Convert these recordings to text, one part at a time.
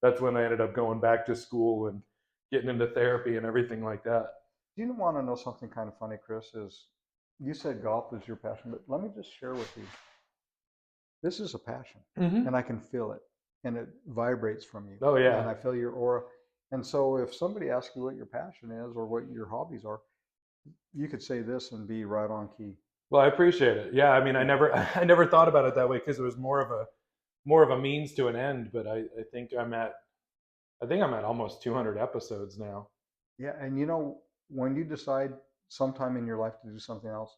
that's when I ended up going back to school and getting into therapy and everything like that. Do you want to know something kind of funny, Chris? Is you said golf is your passion, but let me just share with you. This is a passion, Mm-hmm. and I can feel it, and it vibrates from you, Oh and yeah. I feel your aura. And so, if somebody asks you what your passion is or what your hobbies are, you could say this and be right on key. Well, I appreciate it. Yeah, I mean, I Yeah, never I never thought about it that way because it was more of a means to an end. But I think I'm at almost 200 episodes now. yeah. And when you decide sometime in your life to do something else,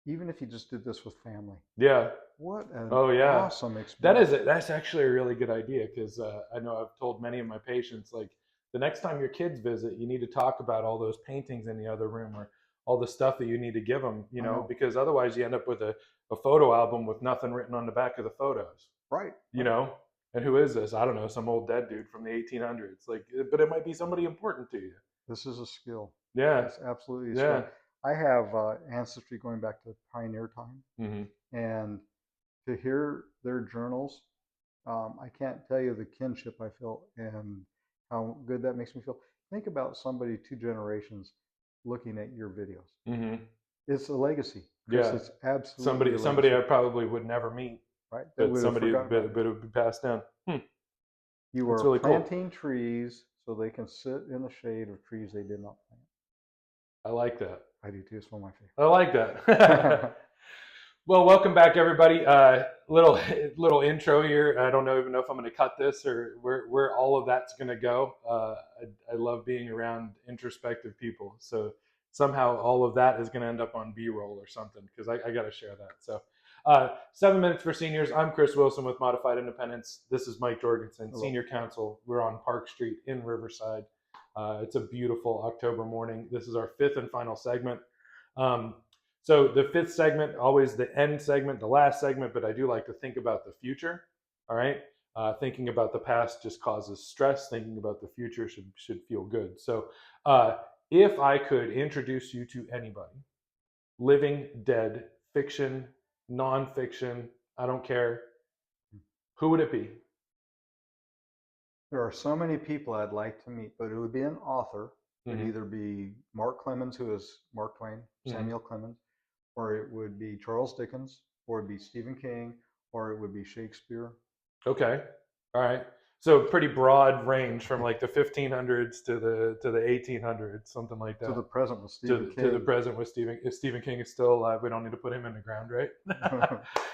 even if you just did this with family, Yeah. what an Oh yeah. awesome That is experience. it. That's actually a really good idea because I know I've told many of my patients like the next time your kids visit, you need to talk about all those paintings in the other room or all the stuff that you need to give them, I know. because otherwise you end up with a photo album with nothing written on the back of the photos, Right, you right. know? And who is this? I don't know, some old dead dude from the 1800s. Like, but it might be somebody important to you. This is a skill. Yeah. It's absolutely a skill. Yeah. I have ancestry going back to pioneer time, Hmm. and to hear their journals, I can't tell you the kinship I feel and how good that makes me feel. Think about somebody 2 generations looking at your videos. Hmm. It's a legacy, Chris. Yeah. It's absolutely a Somebody legacy, I probably would never meet, right? They but would have somebody, forgotten about it. but it would be passed down. You That's are really cool. planting trees so they can sit in the shade of trees they did not plant. I like that. I do too. It's one of I like that. my Well, welcome back, everybody. Little little intro here. I don't even know if I'm going to cut this or where all of that's going to go. I love being around introspective people, so somehow all of that is going to end up on B-roll or something because I got to share that. So, 7 minutes for seniors. I'm Chris Wilson with Modified Independence. This is Mike Jorgensen, Hello. Senior Counsel. We're on Park Street in Riverside. It's a beautiful October morning. This is our fifth and final segment. Um, so the fifth segment, always the end segment, the last segment, but I do like to think about the future. All right. Thinking about the past just causes stress. Thinking about the future should feel good. So if I could introduce you to anybody, living, dead, fiction, nonfiction, I don't care, who would it be? There are so many people I'd like to meet, but it would be an author. It'd Mm-hmm. either be Mark Clemens, who is Mark Twain, Mm-hmm. Samuel Clemens, or it would be Charles Dickens, or it'd be Stephen King, or it would be Shakespeare. Okay. All right. So pretty broad range from like the 1500s to the 1800s, something like To that. the present with Stephen To the King. present with Stephen. If Stephen King is still alive, we don't need to put him in the ground, right?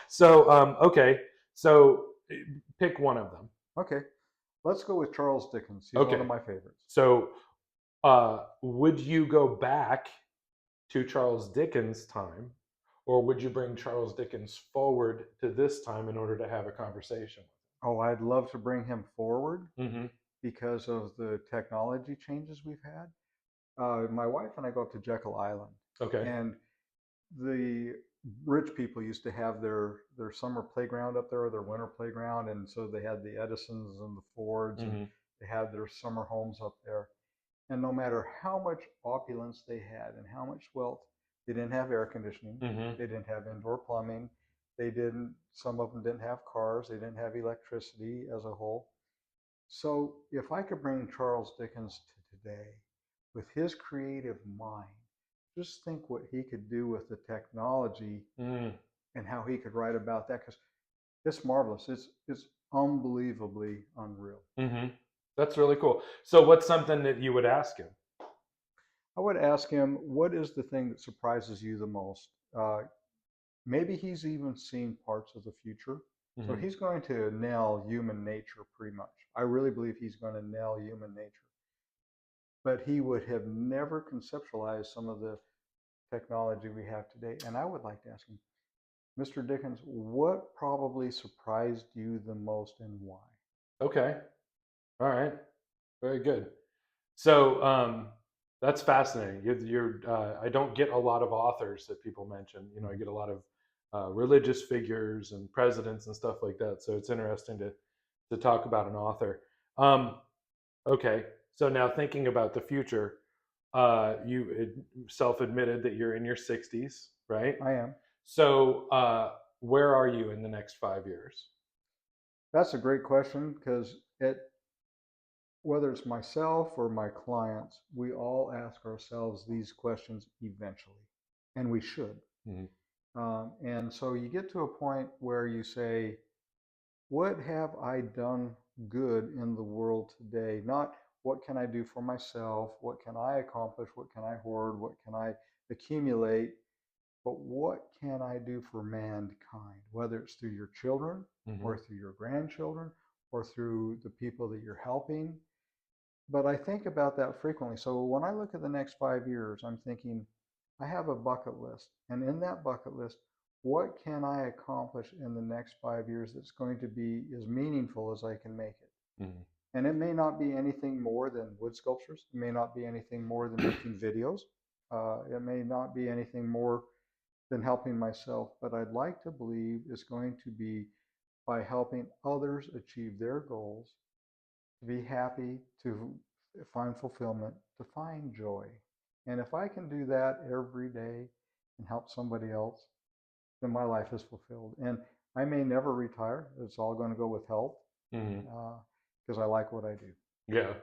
So okay. So pick one of them. Okay, let's go with Charles Dickens. He's one of Okay. my favorites. So would you go back to Charles Dickens' time, or would you bring Charles Dickens forward to this time in order to have a conversation? Oh, I'd love to bring him forward Mm-hmm. because of the technology changes we've had. My wife and I go up to Jekyll Island, Okay. and the rich people used to have their summer playground up there, or their winter playground, and so they had the Edisons and the Fords, and Mm-hmm. they had their summer homes up there. And no matter how much opulence they had and how much wealth, they didn't have air conditioning, Mm-hmm. they didn't have indoor plumbing, they didn't. Some of them didn't have cars, they didn't have electricity as a whole. So if I could bring Charles Dickens to today with his creative mind, just think what he could do with the technology Mm. and how he could write about that, because it's marvelous. It's unbelievably unreal. Mm-hmm. That's really cool. So what's something that you would ask him? I would ask him, what is the thing that surprises you the most? Maybe he's even seen parts of the future. So Mm-hmm. he's going to nail human nature pretty much. I really believe he's going to nail human nature. But he would have never conceptualized some of the technology we have today. And I would like to ask him, Mr. Dickens, what probably surprised you the most and why? Okay. All right. Very good. So that's fascinating. I don't get a lot of authors that people mention. I get a lot of religious figures and presidents and stuff like that. So it's interesting to talk about an author. Um, okay. So now thinking about the future, you self-admitted that you're in your 60s, right? I am. So where are you in the next 5 years? That's a great question because whether it's myself or my clients, we all ask ourselves these questions eventually, and we should. Mhm. And so you get to a point where you say, what have I done good in the world today? Not what can I do for myself? What can I accomplish? What can I hoard? What can I accumulate? But what can I do for mankind? Whether it's through your children or Mhm. through your grandchildren or through the people that you're helping. But I think about that frequently. So when I look at the next 5 years, I'm thinking, I have a bucket list. And in that bucket list, what can I accomplish in the next 5 years that's going to be as meaningful as I can make it? Mhm. And it may not be anything more than wood sculptures. It may not be anything more than making videos. It may not be anything more than helping myself. But I'd like to believe it's going to be by helping others achieve their goals, to be happy, to find fulfillment, to find joy. And if I can do that every day and help somebody else, then my life is fulfilled. And I may never retire. It's all going to go with health Mhm. because I like what I do. Yeah.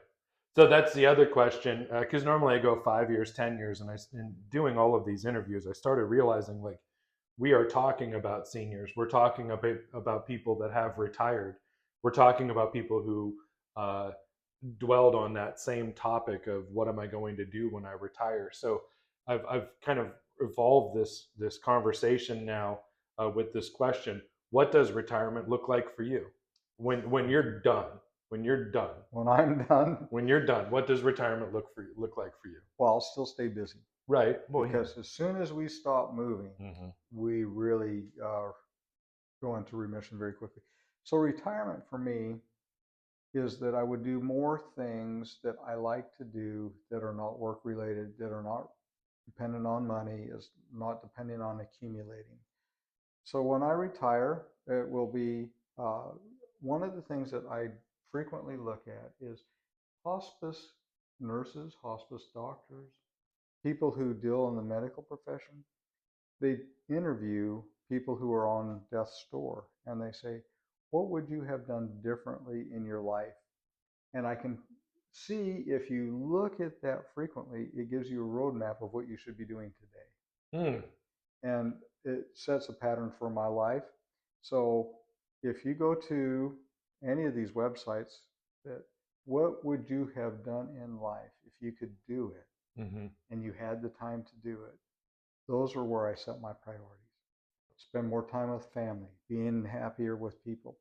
So that's the other question, because normally I go 5 years, 10 years, and in doing all of these interviews, I started realizing like we are talking about seniors, we're talking about people that have retired, we're talking about people who uh, dwelled on that same topic of what am I going to do when I retire. So I've kind of evolved this conversation now with this question: what does retirement look like for you when you're done? When you're done, When I'm done, when you're done, what does retirement look like for you? well, I'll still stay busy Right. Well, yeah. because as soon as we stop moving, Hmm. we really go into remission very quickly. So retirement for me is that I would do more things that I like to do that are not work related, that are not dependent on money, is not depending on accumulating. So when I retire, it will be one of the things that I frequently look at is hospice nurses, hospice doctors, people who deal in the medical profession. They interview people who are on death's door and they say, what would you have done differently in your life? And I can see if you look at that frequently, it gives you a roadmap of what you should be doing today. Mm. And it sets a pattern for my life. So if you go to any of these websites, that what would you have done in life if you could do it Hmm. and you had the time to do it? Those are where I set my priorities. Spend more time with family, being happier with people,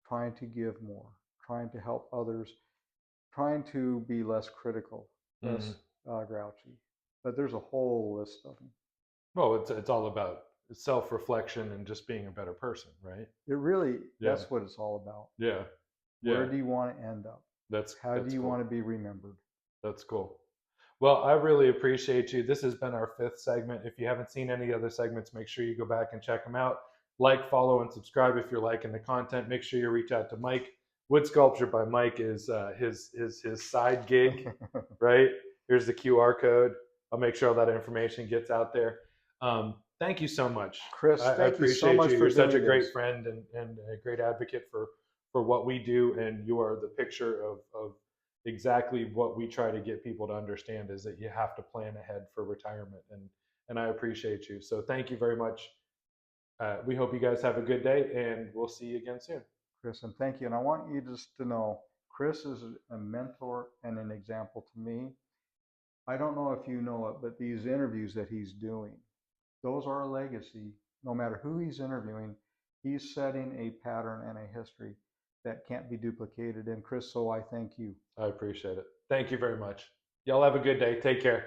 trying to give more, trying to help others, trying to be less critical, less Hmm. grouchy. But there's a whole list of them. Well, it's all about self-reflection and just being a better person, right? It really, Yeah. that's what it's all about. Yeah. Where Yeah. do you want to end up? How do That's you want cool. to be remembered? That's cool. Well, I really appreciate you. This has been our fifth segment. If you haven't seen any other segments, make sure you go back and check them out. Like, follow, and subscribe if you're liking the content. Make sure you reach out to Mike. Wood Sculpture by Mike is his side gig, right? Here's the QR code. I'll make sure all that information gets out there. Thank you so much. Chris, I thank you so appreciate much you. for You're such a doing great this. friend and a great advocate for what we do, and you are the picture of exactly what we try to get people to understand is that you have to plan ahead for retirement, and I appreciate you. So thank you very much. We hope you guys have a good day, and we'll see you again soon. Chris, and thank you. And I want you just to know, Chris is a mentor and an example to me. I don't know if you know it, but these interviews that he's doing, those are a legacy. No matter who he's interviewing, he's setting a pattern and a history that can't be duplicated. And Chris, so I thank you. I appreciate it. Thank you very much. Y'all have a good day. Take care.